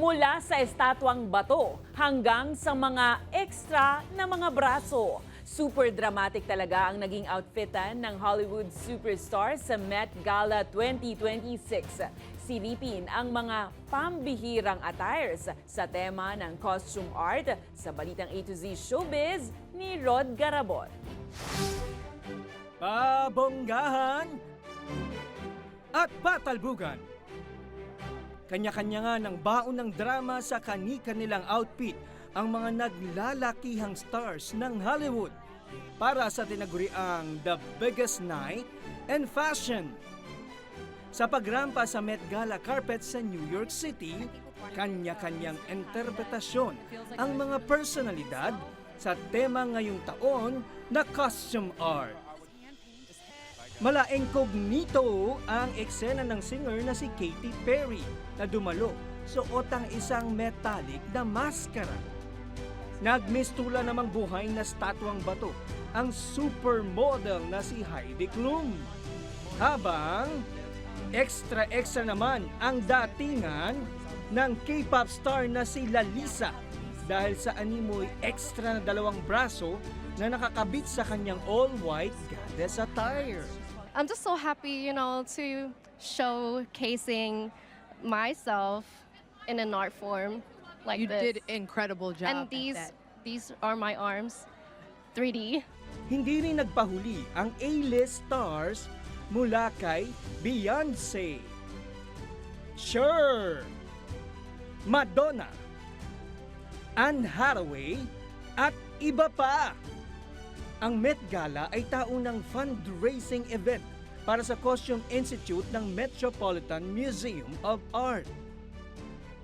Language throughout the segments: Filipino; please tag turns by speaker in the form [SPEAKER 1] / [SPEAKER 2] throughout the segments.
[SPEAKER 1] Mula sa estatwang bato hanggang sa mga extra na mga braso. Super dramatic talaga ang naging outfitan ng Hollywood superstar sa Met Gala 2026. Silipin ang mga pambihirang attires sa tema ng costume art sa Balitang A to Z Showbiz ni Rod Garabon.
[SPEAKER 2] Pabonggahan at patalbugan. Kanya-kanya nga ng baon ng drama sa kani-kanilang outfit ang mga naglalakihang stars ng Hollywood para sa tinaguriang The Biggest Night in Fashion. Sa pagrampa sa Met Gala carpet sa New York City, kanya-kanyang interpretasyon ang mga personalidad sa tema ngayong taon na costume art. Mala incognito ang eksena ng singer na si Katy Perry na dumalo suot ang isang metallic na maskara. Nagmistula namang buhay na statwang bato ang supermodel na si Heidi Klum. Habang extra naman ang datingan ng K-pop star na si Lalisa dahil sa animoy extra na dalawang braso na nakakabit sa kanyang all-white goddess attire.
[SPEAKER 3] I'm just so happy, to showcasing myself in an art form like
[SPEAKER 4] You
[SPEAKER 3] this.
[SPEAKER 4] did incredible job.
[SPEAKER 3] And
[SPEAKER 4] at
[SPEAKER 3] these
[SPEAKER 4] that.
[SPEAKER 3] these are my arms, 3D.
[SPEAKER 2] Hindi rin nagpahuli ang A-list stars mula kay Beyonce, Cher, Madonna, Anne Hathaway at iba pa. Ang Met Gala ay taunang fundraising event para sa Costume Institute ng Metropolitan Museum of Art.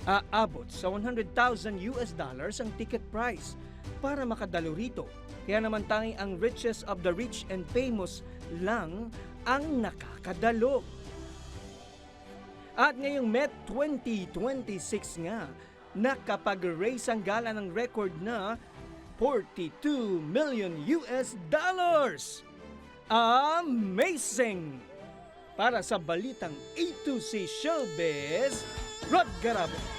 [SPEAKER 2] Aabot sa $100,000 ang ticket price para makadalo rito. Kaya naman tanging ang richest of the rich and famous lang ang nakakadalo. At ngayong Met 2026 nga, nakapag-raise ang gala ng record na $42 million. Amazing! Para sa Balitang A to Z Showbiz, Rod Garabon.